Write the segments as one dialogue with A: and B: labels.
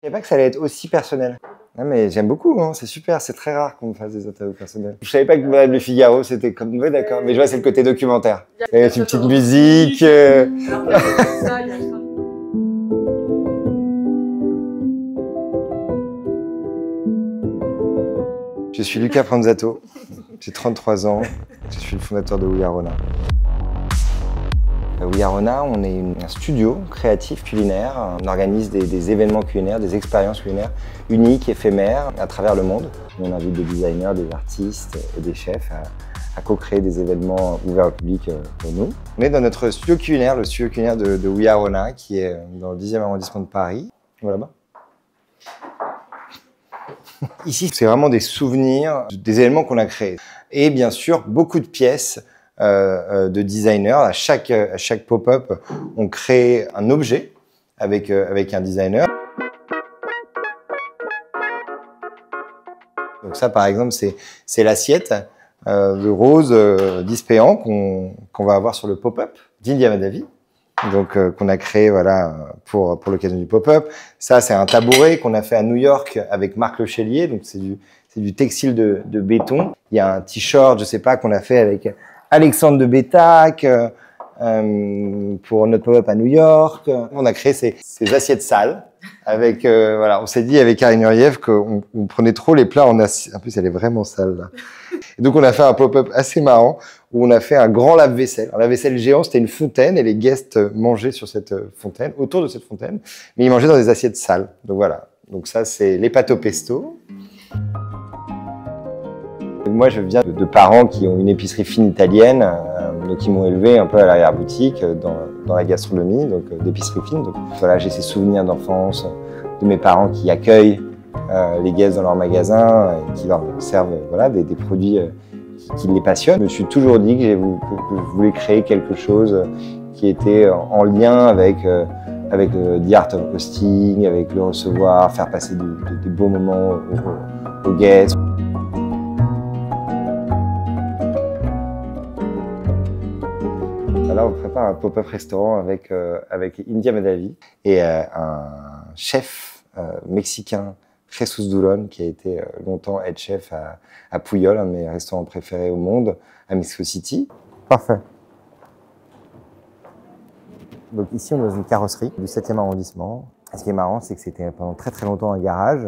A: Je savais pas que ça allait être aussi personnel. Non mais j'aime beaucoup, hein, c'est super, c'est très rare qu'on me fasse des interviews personnelles. Je savais pas que Madame Le Figaro c'était comme... Oui d'accord, mais je vois c'est le côté documentaire. Il y a une petite musique... Je suis Luca Pranzato, j'ai 33 ans, je suis le fondateur de We Are Rona. We Are Rona, on est un studio créatif culinaire. On organise des événements culinaires, des expériences culinaires uniques, éphémères, à travers le monde. On invite des designers, des artistes et des chefs à co-créer des événements ouverts au public pour nous. On est dans notre studio culinaire, le studio culinaire de We Are Rona, qui est dans le 10e arrondissement de Paris. Voilà là-bas. Ici, c'est vraiment des souvenirs, des éléments qu'on a créés. Et bien sûr, beaucoup de pièces de designers. À chaque pop-up, on crée un objet avec un designer. Donc ça, par exemple, c'est l'assiette de rose d'Ispéhan qu'on va avoir sur le pop-up d'India Madhavi. Donc qu'on a créé voilà pour l'occasion du pop-up. Ça c'est un tabouret qu'on a fait à New York avec Marc Lechélier, donc c'est du textile de béton. Il y a un t-shirt, je sais pas, qu'on a fait avec Alexandre de Bétac pour notre pop-up à New York. On a créé ces assiettes sales avec voilà, on s'est dit avec Karine Uriev qu'on prenait trop les plats en assiette. En plus elle est vraiment sale là. Et donc on a fait un pop-up assez marrant où on a fait un grand lave-vaisselle. Un lave-vaisselle géant, c'était une fontaine et les guests mangeaient sur cette fontaine, autour de cette fontaine, mais ils mangeaient dans des assiettes sales. Donc voilà. Donc ça, c'est les pâtes au pesto. Moi, je viens de parents qui ont une épicerie fine italienne, donc qui m'ont élevé un peu à l'arrière-boutique dans la gastronomie, donc d'épicerie fine. Donc voilà, j'ai ces souvenirs d'enfance de mes parents qui accueillent les guests dans leur magasin et qui leur servent voilà, des produits qui les passionnent. Je me suis toujours dit que je voulais créer quelque chose qui était en lien avec the art of hosting, avec le recevoir, faire passer des beaux moments aux guests. Là, on prépare un pop-up restaurant avec India Madhavi et un chef mexicain, Jesus Dulon, qui a été longtemps head chef à Puyol, un de mes restaurants préférés au monde, à Mexico City. Parfait. Donc ici, on est dans une carrosserie du 7e arrondissement. Ce qui est marrant, c'est que c'était pendant très très longtemps un garage.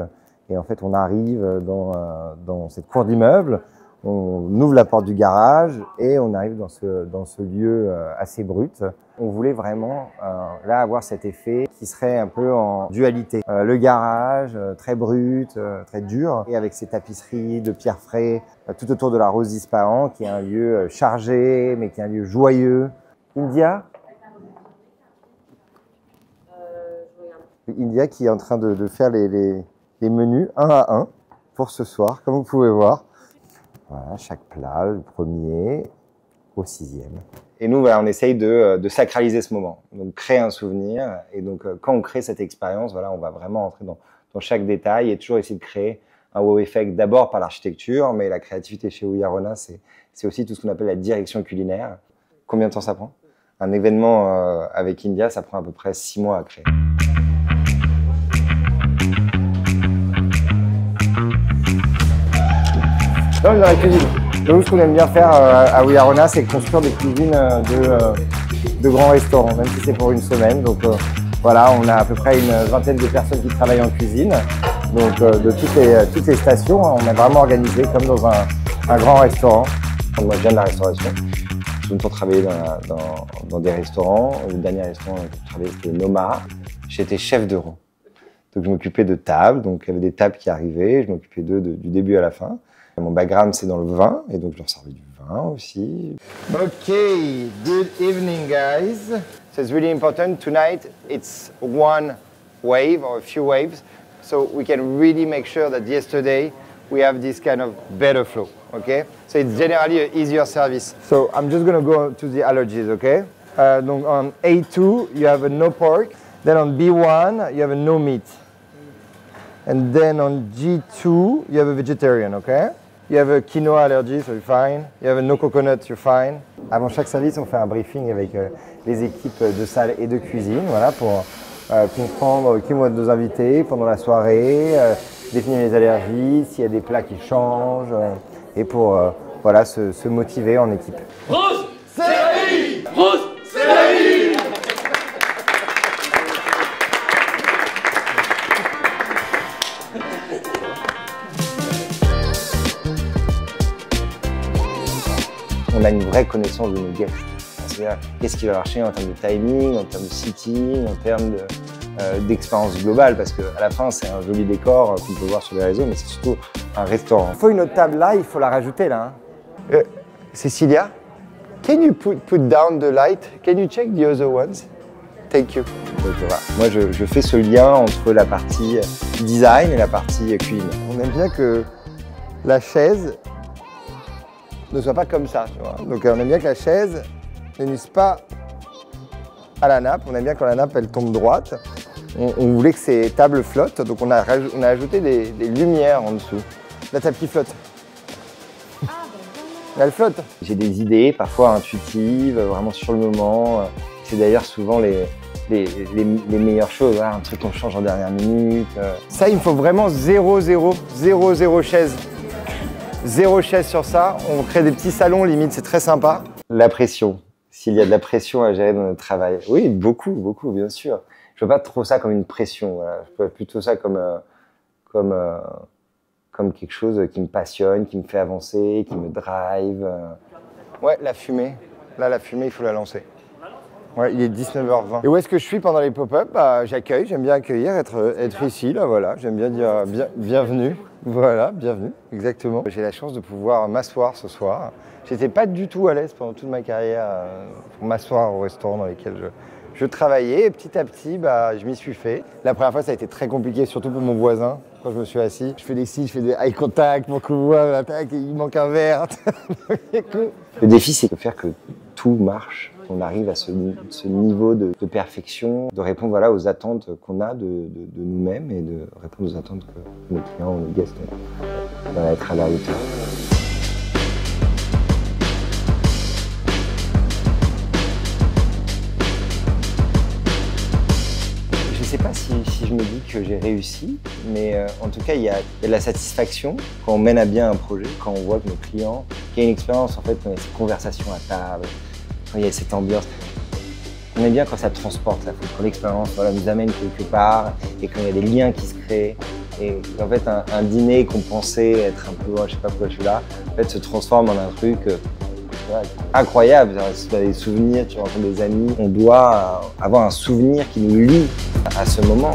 A: Et en fait, on arrive dans cette cour d'immeuble, on ouvre la porte du garage et on arrive dans ce lieu assez brut. On voulait vraiment là avoir cet effet qui serait un peu en dualité. Le garage, très brut, très dur, et avec ces tapisseries de pierre frais tout autour de la Rose d'Ispahan, qui est un lieu chargé, mais qui est un lieu joyeux. India India qui est en train de faire les menus un à un pour ce soir, comme vous pouvez voir. Voilà, chaque plat, le premier au 6e. Et nous, voilà, on essaye de sacraliser ce moment, donc créer un souvenir. Et donc, quand on crée cette expérience, voilà, on va vraiment entrer dans chaque détail et toujours essayer de créer un wow effect d'abord par l'architecture, mais la créativité chez We Are Rona, c'est aussi tout ce qu'on appelle la direction culinaire. Combien de temps ça prend? Un événement avec India, ça prend à peu près 6 mois à créer. Dans la cuisine. Donc, ce qu'on aime bien faire à We Are Rona, c'est construire des cuisines de grands restaurants, même si c'est pour une semaine. Donc voilà, on a à peu près une vingtaine de personnes qui travaillent en cuisine. Donc de toutes les stations, on est vraiment organisé comme dans un grand restaurant. Moi, je viens de la restauration. J'ai longtemps travaillé dans des restaurants. Le dernier restaurant que j'ai travaillé, c'était Noma. J'étais chef de rang. Donc je m'occupais de tables, donc il y avait des tables qui arrivaient, je m'occupais d'eux du début à la fin. Mon background, c'est dans le vin, et donc je leur servais du vin aussi. Okay, good evening, guys. So it's really important. Tonight, it's one wave or a few waves, so we can really make sure that yesterday we have this kind of better flow, okay? So it's generally an easier service. So I'm just going to go to the allergies, okay? Donc on A2, you have a no pork. Then on B1, you have a no meat. And then on G2, you have a vegetarian, okay? You have a quinoa allergy, so you're fine. You have a no coconut, you're fine. Avant chaque service, on fait un briefing avec les équipes de salle et de cuisine, voilà, pour comprendre qui vont être nos invités pendant la soirée, définir les allergies, s'il y a des plats qui changent, et pour voilà, se motiver en équipe.
B: Rose, c'est la vie! Rose, c'est la vie!
A: On a une vraie connaissance de nos guests. C'est-à-dire qu'est-ce qui va marcher en termes de timing, en termes de sitting, en termes d'expérience globale, parce qu'à la fin, c'est un joli décor qu'on peut voir sur les réseaux, mais c'est surtout un restaurant. Il faut une autre table là, il faut la rajouter là. Hein. Cecilia, can you put down the light? Can you check the other ones? Thank you. Donc, voilà. Moi, je fais ce lien entre la partie design et la partie cuisine. On aime bien que la chaise ne soit pas comme ça, tu vois. Donc on aime bien que la chaise ne nuise pas à la nappe. On aime bien quand la nappe elle tombe droite. On voulait que ces tables flottent, donc on a ajouté des lumières en dessous. La table qui flotte. Elle flotte. J'ai des idées, parfois intuitives, vraiment sur le moment. C'est d'ailleurs souvent les meilleures choses, hein. Un truc qu'on change en dernière minute. Ça, il me faut vraiment 0 chaise. 0 chaise sur ça, on crée des petits salons, limite, c'est très sympa. La pression, s'il y a de la pression à gérer dans notre travail. Oui, beaucoup, bien sûr. Je ne veux pas trop ça comme une pression, voilà. Je veux plutôt ça comme quelque chose qui me passionne, qui me fait avancer, qui me drive. Ouais, la fumée. Là, la fumée, il faut la lancer. Ouais, il est 19h20. Et où est-ce que je suis pendant les pop-up? J'accueille, j'aime bien accueillir, être ici, là, voilà. J'aime bien dire bienvenue. Voilà, bienvenue, exactement. J'ai la chance de pouvoir m'asseoir ce soir. J'étais pas du tout à l'aise pendant toute ma carrière pour m'asseoir au restaurant dans lesquels je travaillais. Et petit à petit, je m'y suis fait. La première fois, ça a été très compliqué, surtout pour mon voisin. Quand je me suis assis, je fais des signes, je fais des eye contact pour qu'on voit, il manque un verre. Le défi, c'est de faire que tout marche. On arrive à ce niveau de perfection, de répondre voilà, aux attentes qu'on a de nous-mêmes et de répondre aux attentes que nos clients ou nos guests vont être à la hauteur. Je ne sais pas si je me dis que j'ai réussi, mais en tout cas, il y a de la satisfaction quand on mène à bien un projet, quand on voit que nos clients, qu'il y a une expérience, en fait, quand il y a cette conversation à table, quand il y a cette ambiance. On aime bien quand ça transporte, quand l'expérience nous amène quelque part et quand il y a des liens qui se créent. Et en fait, un dîner qu'on pensait être un peu, je sais pas pourquoi je suis là, en fait, se transforme en un truc incroyable. Si tu as des souvenirs, tu rencontres des amis, on doit avoir un souvenir qui nous lie à ce moment.